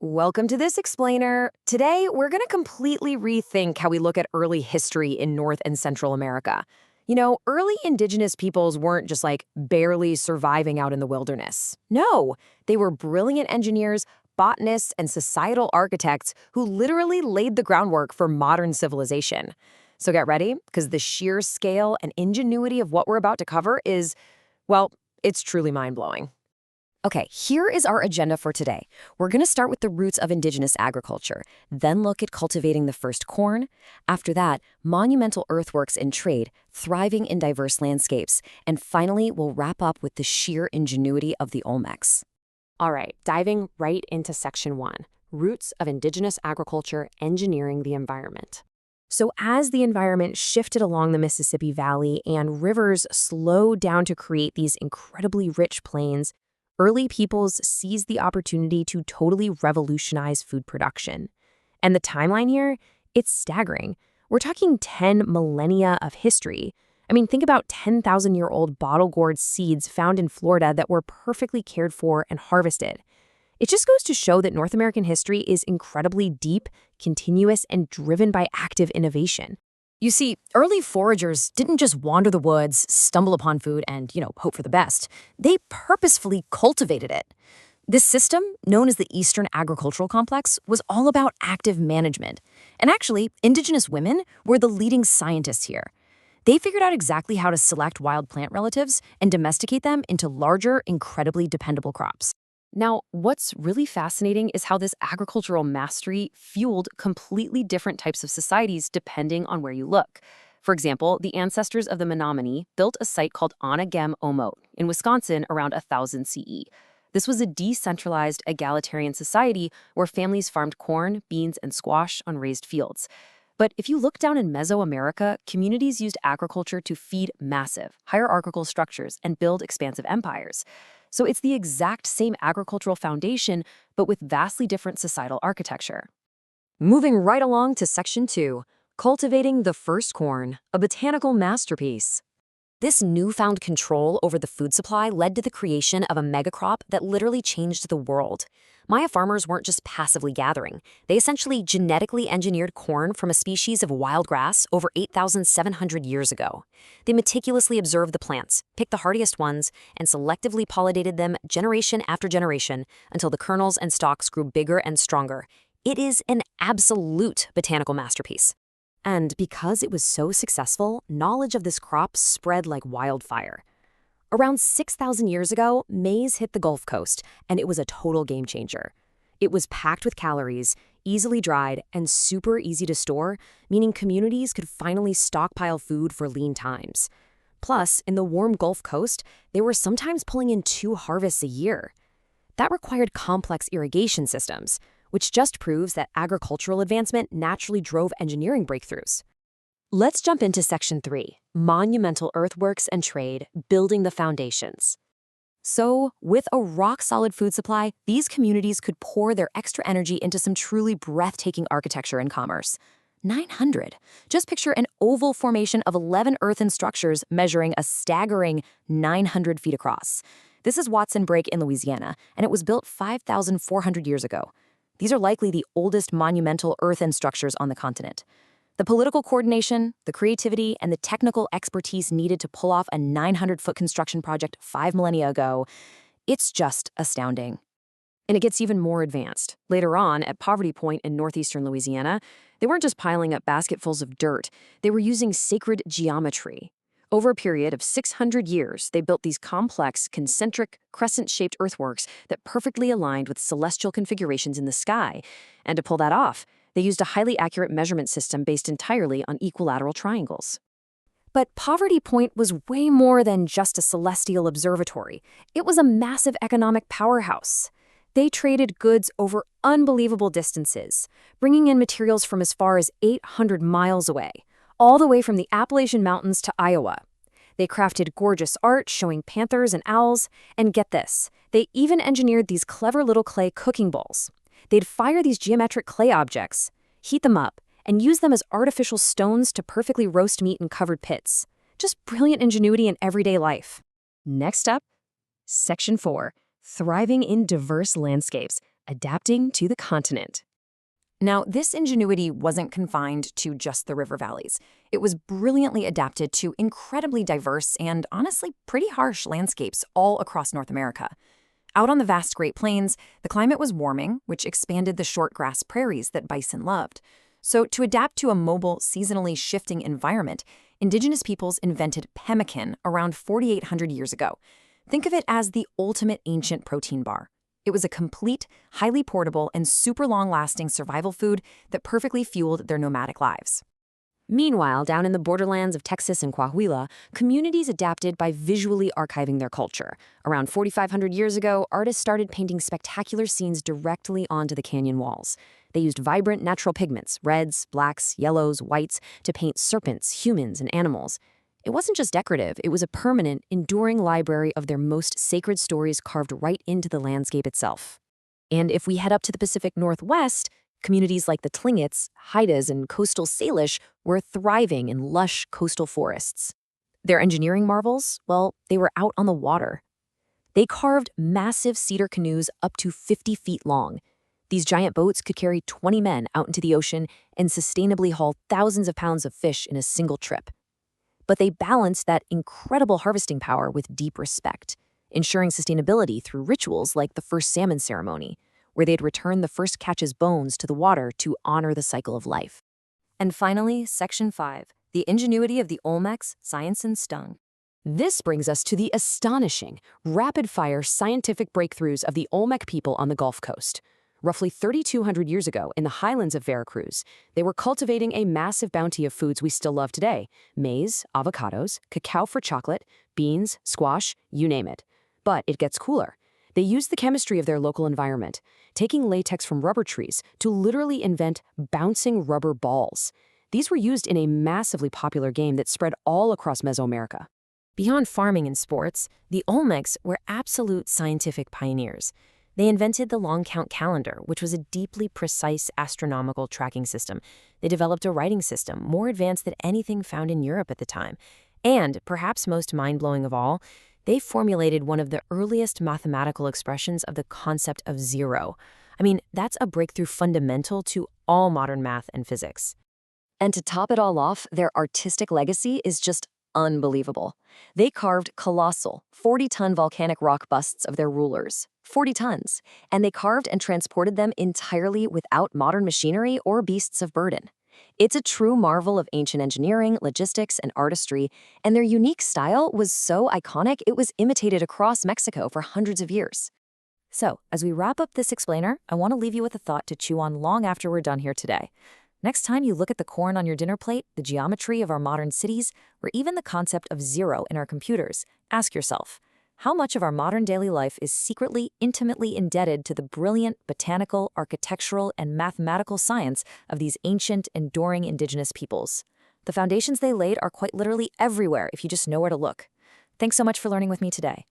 Welcome to this explainer. Today, we're going to completely rethink how we look at early history in North and Central America. Early indigenous peoples weren't just like barely surviving out in the wilderness. No, they were brilliant engineers, botanists, and societal architects who literally laid the groundwork for modern civilization. So get ready, because the sheer scale and ingenuity of what we're about to cover is, well, it's truly mind-blowing. Okay, here is our agenda for today. We're going to start with the roots of indigenous agriculture, then look at cultivating the first corn. After that, monumental earthworks and trade, thriving in diverse landscapes. And finally, we'll wrap up with the sheer ingenuity of the Olmecs. All right, diving right into Section 1, Roots of Indigenous Agriculture Engineering the Environment. So as the environment shifted along the Mississippi Valley and rivers slowed down to create these incredibly rich plains, early peoples seized the opportunity to totally revolutionize food production. And the timeline here, it's staggering. We're talking 10 millennia of history. I mean, think about 10,000-year-old bottle-gourd seeds found in Florida that were perfectly cared for and harvested. It just goes to show that North American history is incredibly deep, continuous, and driven by active innovation. You see, early foragers didn't just wander the woods, stumble upon food, and, hope for the best. They purposefully cultivated it. This system, known as the Eastern Agricultural Complex, was all about active management. And actually, indigenous women were the leading scientists here. They figured out exactly how to select wild plant relatives and domesticate them into larger, incredibly dependable crops. Now, what's really fascinating is how this agricultural mastery fueled completely different types of societies depending on where you look. For example, the ancestors of the Menominee built a site called Onagem Omote in Wisconsin around 1000 CE. This was a decentralized, egalitarian society where families farmed corn, beans, and squash on raised fields. But if you look down in Mesoamerica, communities used agriculture to feed massive, hierarchical structures and build expansive empires. So it's the exact same agricultural foundation, but with vastly different societal architecture. Moving right along to Section 2, Cultivating the First Corn, a botanical masterpiece. This newfound control over the food supply led to the creation of a megacrop that literally changed the world. Maya farmers weren't just passively gathering. They essentially genetically engineered corn from a species of wild grass over 8,700 years ago. They meticulously observed the plants, picked the hardiest ones, and selectively pollinated them generation after generation until the kernels and stalks grew bigger and stronger. It is an absolute botanical masterpiece. And because it was so successful, knowledge of this crop spread like wildfire. Around 6,000 years ago, maize hit the Gulf Coast, and it was a total game changer. It was packed with calories, easily dried, and super easy to store, meaning communities could finally stockpile food for lean times. Plus, in the warm Gulf Coast, they were sometimes pulling in 2 harvests a year. That required complex irrigation systems, which just proves that agricultural advancement naturally drove engineering breakthroughs. Let's jump into Section 3, Monumental Earthworks and Trade, Building the Foundations. So, with a rock-solid food supply, these communities could pour their extra energy into some truly breathtaking architecture and commerce. 900. Just picture an oval formation of 11 earthen structures measuring a staggering 900 feet across. This is Watson Brake in Louisiana, and it was built 5,400 years ago. These are likely the oldest monumental earthen structures on the continent. The political coordination, the creativity, and the technical expertise needed to pull off a 900-foot construction project 5 millennia ago, it's just astounding. And it gets even more advanced. Later on, at Poverty Point in northeastern Louisiana, they weren't just piling up basketfuls of dirt, they were using sacred geometry. Over a period of 600 years, they built these complex, concentric, crescent-shaped earthworks that perfectly aligned with celestial configurations in the sky. And to pull that off, they used a highly accurate measurement system based entirely on equilateral triangles. But Poverty Point was way more than just a celestial observatory. It was a massive economic powerhouse. They traded goods over unbelievable distances, bringing in materials from as far as 800 miles away, all the way from the Appalachian Mountains to Iowa. They crafted gorgeous art showing panthers and owls, and get this, they even engineered these clever little clay cooking bowls. They'd fire these geometric clay objects, heat them up, and use them as artificial stones to perfectly roast meat in covered pits. Just brilliant ingenuity in everyday life. Next up, Section 4, Thriving in Diverse Landscapes, adapting to the continent. Now, this ingenuity wasn't confined to just the river valleys. It was brilliantly adapted to incredibly diverse and honestly pretty harsh landscapes all across North America. Out on the vast Great Plains, the climate was warming, which expanded the short grass prairies that bison loved. So, to adapt to a mobile, seasonally shifting environment, indigenous peoples invented pemmican around 4,800 years ago. Think of it as the ultimate ancient protein bar. It was a complete, highly portable, and super long-lasting survival food that perfectly fueled their nomadic lives. Meanwhile, down in the borderlands of Texas and Coahuila, communities adapted by visually archiving their culture. Around 4,500 years ago, artists started painting spectacular scenes directly onto the canyon walls. They used vibrant natural pigments, reds, blacks, yellows, whites, to paint serpents, humans, and animals. It wasn't just decorative, it was a permanent, enduring library of their most sacred stories carved right into the landscape itself. And if we head up to the Pacific Northwest, communities like the Tlingits, Haidas, and coastal Salish were thriving in lush coastal forests. Their engineering marvels, well, they were out on the water. They carved massive cedar canoes up to 50 feet long. These giant boats could carry 20 men out into the ocean and sustainably haul thousands of pounds of fish in a single trip. But they balanced that incredible harvesting power with deep respect, ensuring sustainability through rituals like the first salmon ceremony, where they'd return the first catch's bones to the water to honor the cycle of life. And finally, Section 5, the ingenuity of the Olmecs, science and stung. This brings us to the astonishing, rapid-fire scientific breakthroughs of the Olmec people on the Gulf Coast. Roughly 3,200 years ago, in the highlands of Veracruz, they were cultivating a massive bounty of foods we still love today: maize, avocados, cacao for chocolate, beans, squash, you name it. But it gets cooler. They used the chemistry of their local environment, taking latex from rubber trees to literally invent bouncing rubber balls. These were used in a massively popular game that spread all across Mesoamerica. Beyond farming and sports, the Olmecs were absolute scientific pioneers. They invented the long count calendar, which was a deeply precise astronomical tracking system. They developed a writing system more advanced than anything found in Europe at the time. And, perhaps most mind-blowing of all, they formulated one of the earliest mathematical expressions of the concept of zero. I mean, that's a breakthrough fundamental to all modern math and physics. And to top it all off, their artistic legacy is just unbelievable. They carved colossal, 40-ton volcanic rock busts of their rulers. 40 tons. And they carved and transported them entirely without modern machinery or beasts of burden. It's a true marvel of ancient engineering, logistics, and artistry, and their unique style was so iconic it was imitated across Mexico for hundreds of years. So, as we wrap up this explainer, I want to leave you with a thought to chew on long after we're done here today. Next time you look at the corn on your dinner plate, the geometry of our modern cities, or even the concept of zero in our computers, ask yourself, how much of our modern daily life is secretly, intimately indebted to the brilliant botanical, architectural, and mathematical science of these ancient, enduring indigenous peoples? The foundations they laid are quite literally everywhere if you just know where to look. Thanks so much for learning with me today.